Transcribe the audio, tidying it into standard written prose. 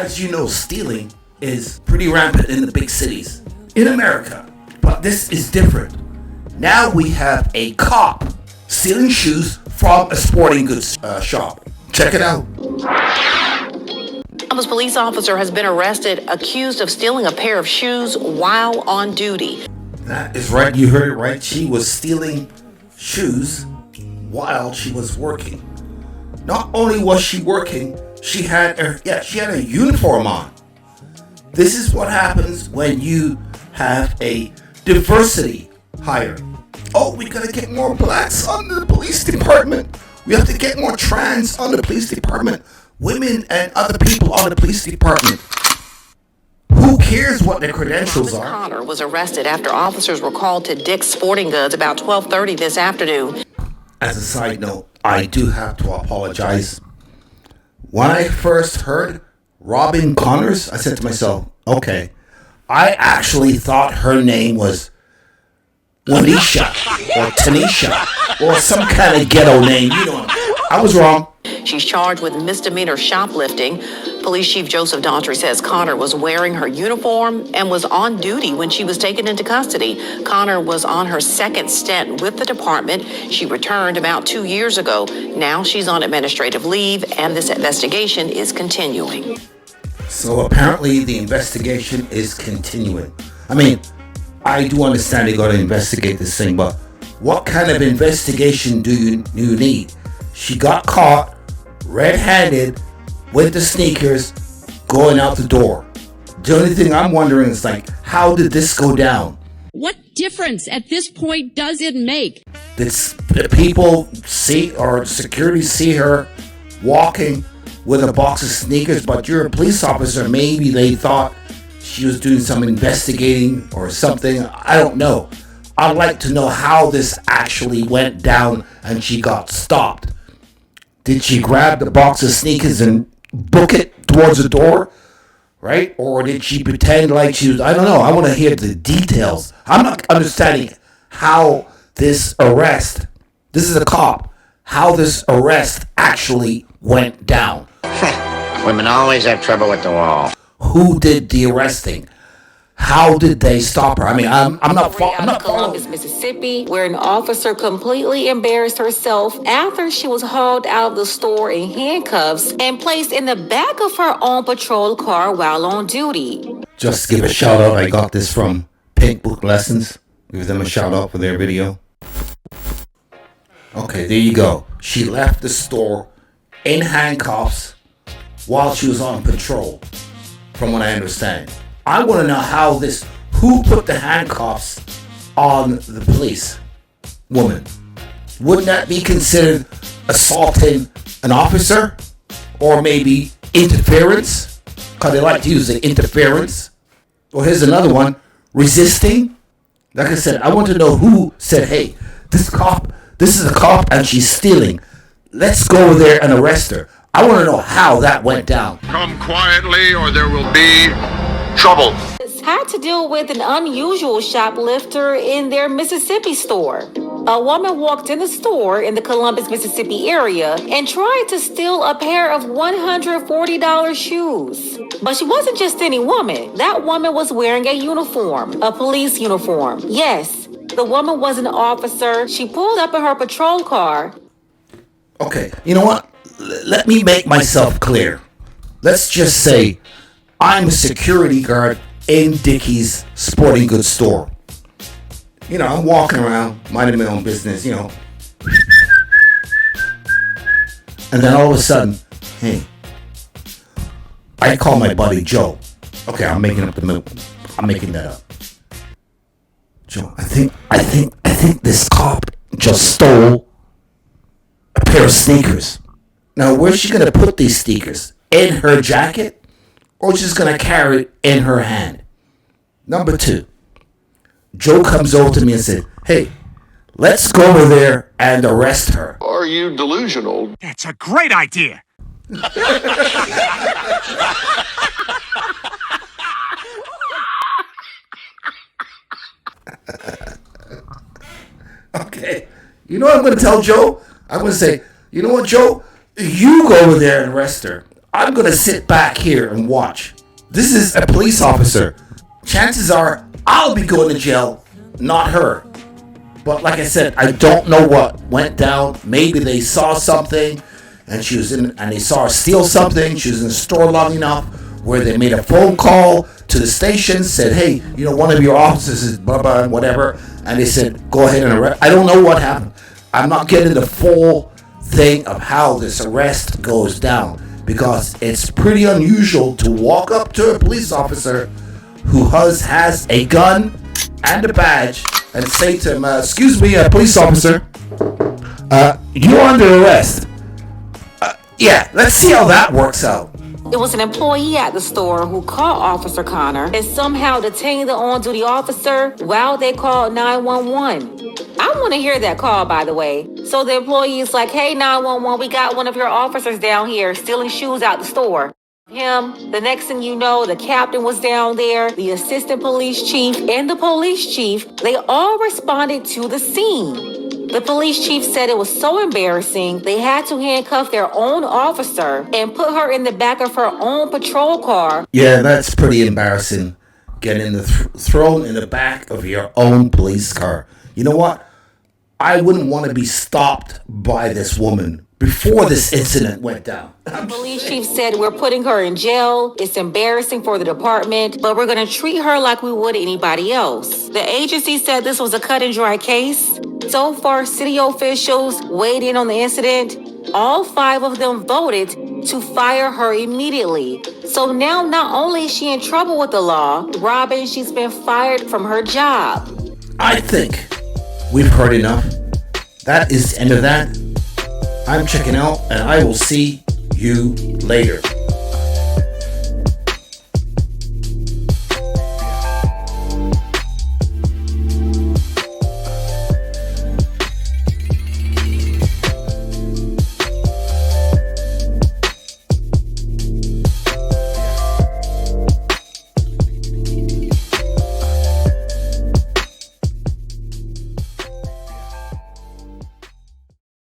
as you know, stealing is pretty rampant in the big cities in America. But this is different. Now we have a cop stealing shoes from a sporting goods shop. Check it out. A police officer has been arrested accused of stealing a pair of shoes while on duty. That is right. You heard it right. She was stealing shoes while she was working. Not only was she working, she had a uniform on. This is what happens when you have a diversity hire. Oh, we gotta get more blacks on the police department. We have to get more trans on the police department. Women and other people on the police department. Who cares what their credentials are? Connor was arrested after officers were called to Dick's Sporting Goods about 12:30 this afternoon. As a side note, I do have to apologize. When I first heard Robin Connors, I said to myself, okay, I actually thought her name was Wanisha or Tanisha or some kind of ghetto name. You know, I was wrong. She's charged with misdemeanor shoplifting. Police Chief Joseph Daughtry says Connor was wearing her uniform and was on duty when she was taken into custody. Connor was on her second stint with the department. She returned about 2 years ago. Now she's on administrative leave, and this investigation is continuing. So apparently the investigation is continuing. I mean, I do understand they got to investigate this thing, but what kind of investigation do you need? She got caught red-handed with the sneakers going out the door. The only thing I'm wondering is, like, how did this go down? What difference at this point does it make? Did the people see, or security see her walking with a box of sneakers? But you're a police officer. Maybe they thought she was doing some investigating or something. I don't know. I'd like to know how this actually went down and she got stopped. Did she grab the box of sneakers and book it towards the door? Right? Or did she pretend like she was, I don't know. I want to hear the details. I'm not understanding how this arrest, this is a cop, how this arrest actually went down. Women always have trouble with the wall. Who did the arresting? How did they stop her? I mean, I'm not Columbus, Mississippi, where an officer completely embarrassed herself after she was hauled out of the store in handcuffs and placed in the back of her own patrol car while on duty. Just give a shout out. I got this from Pink Book Lessons. Give them a shout out for their video. Okay, there you go. She left the store in handcuffs while she was on patrol, from what I understand. I want to know who put the handcuffs on the police woman? Wouldn't that be considered assaulting an officer? Or maybe interference? Because they like to use the interference. Or here's another one, resisting. Like I said, I want to know who said, hey, this is a cop and she's stealing. Let's go over there and arrest her. I want to know how that went down. Come quietly or there will be trouble. Had to deal with an unusual shoplifter in their Mississippi store. A woman walked in the store in the Columbus, Mississippi area and tried to steal a pair of $140 shoes. But she wasn't just any woman. That woman was wearing a uniform, a police uniform. Yes, the woman was an officer. She pulled up in her patrol car. Okay, you know what? Let me make myself clear. Let's just say I'm a security guard in Dicki's sporting goods store. You know, I'm walking around, minding my own business, you know. And then all of a sudden, hey, I call my buddy Joe. Okay, I'm making that up. Joe, I think this cop just stole a pair of sneakers. Now, where's she gonna put these sneakers? In her jacket? Or she's going to carry it in her hand? Number 2, Joe comes over to me and said, hey, let's go over there and arrest her. Are you delusional? That's a great idea. Okay. You know what I'm going to tell Joe? I'm going to say, you know what, Joe? You go over there and arrest her. I'm gonna sit back here and watch. This is a police officer. Chances are I'll be going to jail, not her. But like I said, I don't know what went down. Maybe they saw something and they saw her steal something. She was in the store long enough where they made a phone call to the station, said, hey, one of your officers is blah blah whatever, and they said, go ahead and arrest. I don't know what happened. I'm not getting the full thing of how this arrest goes down, because it's pretty unusual to walk up to a police officer who has a gun and a badge and say to him, excuse me, police officer, you're under arrest. Yeah, let's see how that works out. It was an employee at the store who called Officer Connor and somehow detained the on-duty officer while they called 911. I want to hear that call, by the way. So the employee is like, hey, 911, we got one of your officers down here stealing shoes out the store. The next thing you know, the captain was down there, the assistant police chief, and the police chief, they all responded to the scene. The police chief said it was so embarrassing, they had to handcuff their own officer and put her in the back of her own patrol car. Yeah, that's pretty embarrassing, getting thrown in the back of your own police car. You know what? I wouldn't want to be stopped by this woman before this incident went down. The police chief said, we're putting her in jail. It's embarrassing for the department, but we're going to treat her like we would anybody else. The agency said this was a cut and dry case. So far, city officials weighed in on the incident. All 5 of them voted to fire her immediately. So now not only is she in trouble with the law, Robin, she's been fired from her job. I think we've heard enough. That is the end of that. I'm checking out, and I will see you later.